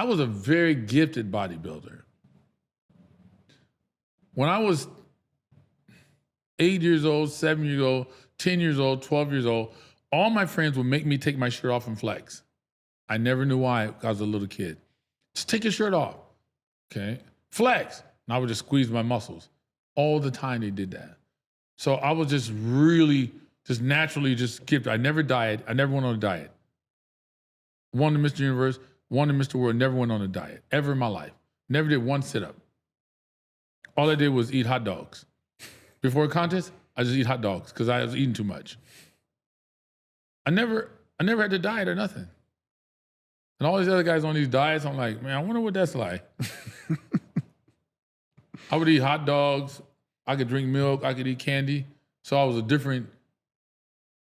I was a very gifted bodybuilder. When I was 8 years old, 7 years old, 10 years old, 12 years old, all my friends would make me take my shirt off and flex. I never knew why. I was a little kid. Just take your shirt off, okay? Flex. And I would just squeeze my muscles. All the time they did that. So I was just really, just naturally just gifted. I never dieted. I never went on a diet. Won the Mr. Universe, won the Mr. World, never went on a diet, ever in my life. Never did one sit-up. All I did was eat hot dogs. Before a contest, I just eat hot dogs because I was eating too much. I never had to diet or nothing. And all these other guys on these diets, I'm like, man, I wonder what that's like. I would eat hot dogs. I could drink milk. I could eat candy. So I was a different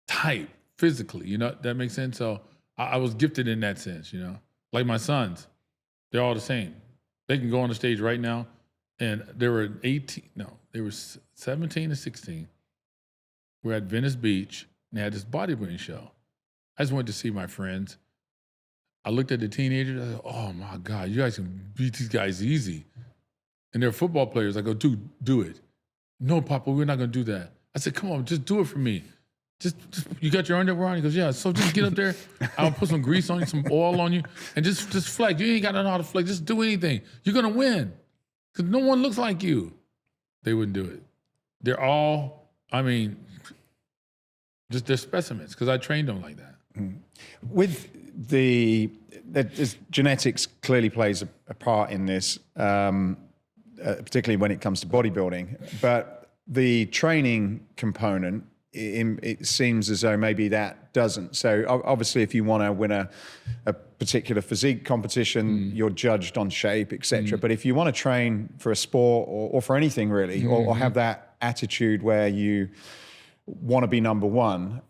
type physically, you know, that makes sense? So I was gifted in that sense, you know. Like my sons, they're all the same. They can go on the stage right now, and they were 17 and 16. We're at Venice Beach, and they had this bodybuilding show. I just went to see my friends. I looked at the teenagers, I said, oh my God, you guys can beat these guys easy. And they're football players. I go, dude, do it. No, Papa, we're not gonna do that. I said, come on, just do it for me. Just you got your underwear on? He goes, yeah, so just get up there. I'll put some grease on you, some oil on you, and just flex. You ain't got to know how to flex. Just do anything. You're gonna win. Because no one looks like you. They wouldn't do it. They're all, I mean, just they're specimens, because I trained them like that. With genetics clearly plays a part in this, particularly when it comes to bodybuilding, but the training component, it seems as though maybe that doesn't. So obviously if you want to win a particular physique competition, you're judged on shape, etc. But if you want to train for a sport or for anything really, or have that attitude where you want to be number one,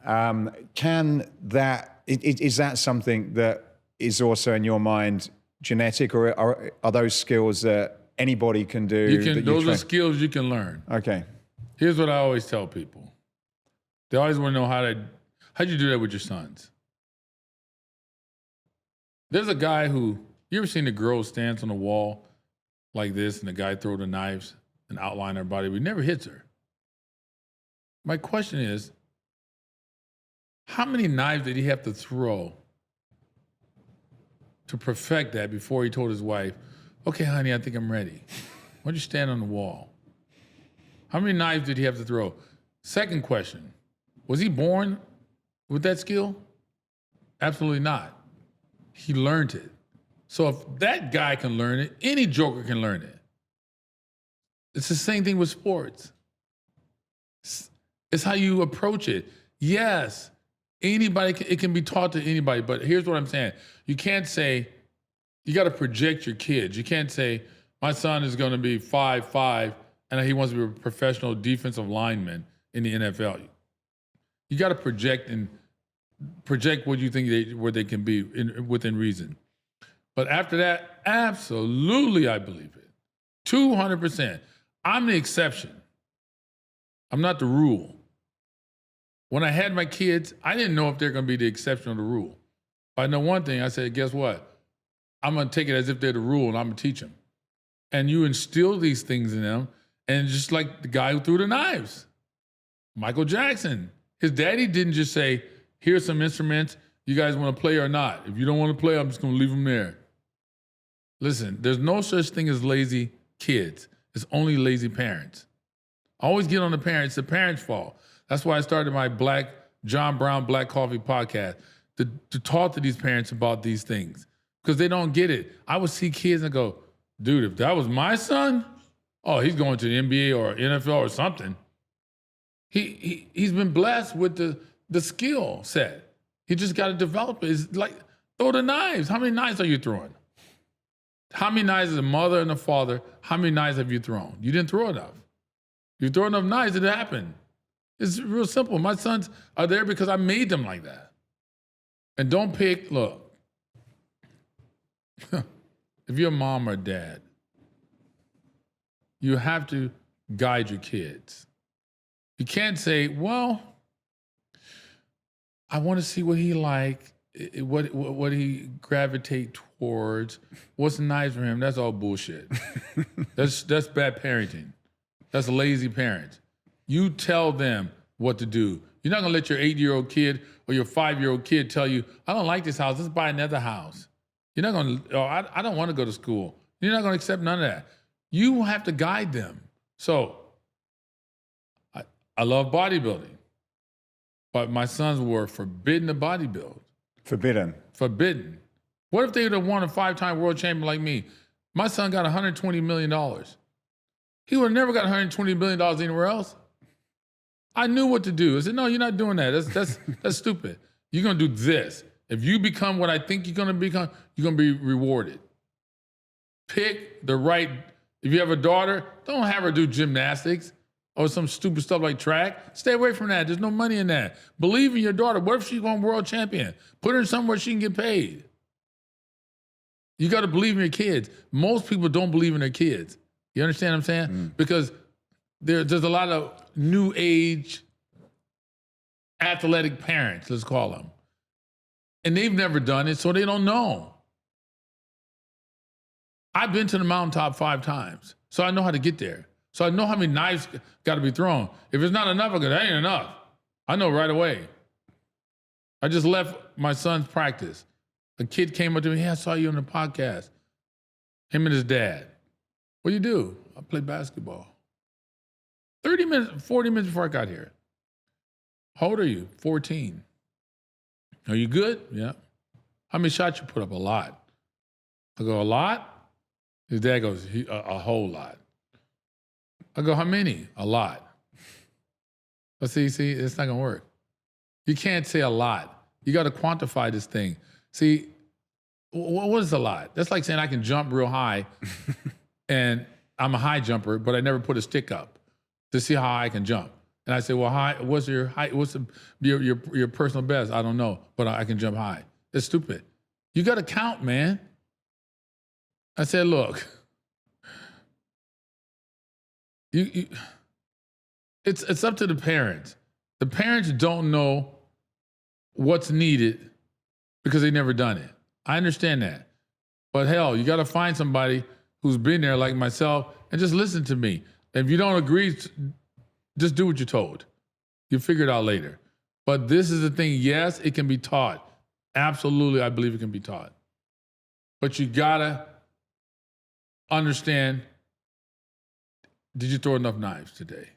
is that something that is also in your mind genetic, or are those skills that anybody can do? Those are skills you can learn. Okay. Here's what I always tell people. They always want to know how'd you do that with your sons? There's a guy who, you ever seen the girl stance on the wall like this and the guy throw the knives and outline her body, but he never hits her. My question is, how many knives did he have to throw to perfect that before he told his wife, okay, honey, I think I'm ready. Why don't you stand on the wall? How many knives did he have to throw? Second question, was he born with that skill? Absolutely not. He learned it. So if that guy can learn it, any joker can learn it. It's the same thing with sports. It's how you approach it. Yes, it can be taught to anybody, but here's what I'm saying. You can't say, you got to project your kids. You can't say, my son is going to be 5'5", and he wants to be a professional defensive lineman in the NFL. You got to project what you think where they can be within reason. But after that, absolutely, I believe it. 200%. I'm the exception. I'm not the rule. When I had my kids, I didn't know if they're going to be the exception or the rule. But I know one thing. I said, guess what? I'm going to take it as if they're the rule, and I'm going to teach them. And you instill these things in them, and just like the guy who threw the knives, Michael Jackson. His daddy didn't just say, here's some instruments, you guys want to play or not? If you don't want to play, I'm just going to leave them there. Listen, there's no such thing as lazy kids. It's only lazy parents. I always get on the parents. It's the parents' fault. That's why I started my John Brown Black Coffee podcast, to talk to these parents about these things, because they don't get it. I would see kids and go, dude, if that was my son, oh, he's going to the NBA or NFL or something. He's been blessed with the skill set. He just got to develop it. It's like, throw the knives. How many knives are you throwing? How many knives as a mother and a father, how many knives have you thrown? You didn't throw enough. You throw enough knives, it happened. It's real simple. My sons are there because I made them like that. And don't pick, look, if you're a mom or dad, you have to guide your kids. You can't say, well, I want to see what he like. what he gravitate towards, what's nice for him, that's all bullshit. That's bad parenting. That's lazy parents. You tell them what to do. You're not gonna let your 8-year-old kid or your 5-year-old kid tell you, I don't like this house, let's buy another house. You're not gonna, oh, I don't wanna go to school. You're not gonna accept none of that. You have to guide them. So, I love bodybuilding, but my sons were forbidden to bodybuild. Forbidden. Forbidden. What if they would have won a 5-time world champion like me? My son got $120 million. He would have never got $120 million anywhere else. I knew what to do. I said, no, you're not doing that. That's stupid. You're going to do this. If you become what I think you're going to become, you're going to be rewarded. Pick the right, if you have a daughter, don't have her do gymnastics or some stupid stuff like track. Stay away from that. There's no money in that. Believe in your daughter. What if she's going world champion? Put her in somewhere she can get paid. You got to believe in your kids. Most people don't believe in their kids. You understand what I'm saying? Because there's a lot of new age athletic parents, let's call them. And they've never done it, so they don't know. I've been to the mountaintop 5 times, so I know how to get there. So I know how many knives got to be thrown. If it's not enough, I go, that ain't enough. I know right away. I just left my son's practice. A kid came up to me, hey, I saw you on the podcast. Him and his dad. What do you do? I play basketball. 40 minutes before I got here. How old are you? 14. Are you good? Yeah. How many shots you put up? A lot. I go, a lot? His dad goes, a whole lot. I go, how many? A lot. But see, it's not gonna work. You can't say a lot. You gotta quantify this thing. See, what is a lot? That's like saying I can jump real high and I'm a high jumper, but I never put a stick up to see how high I can jump. And I say, well, what's your height? What's your personal best? I don't know, but I can jump high. It's stupid. You gotta count, man. I said, look, it's up to the parents. The parents don't know what's needed because they've never done it. I understand that. But hell, you got to find somebody who's been there like myself and just listen to me. If you don't agree, just do what you're told. You'll figure it out later. But this is the thing. Yes, it can be taught. Absolutely, I believe it can be taught. But you got to understand, did you throw enough knives today?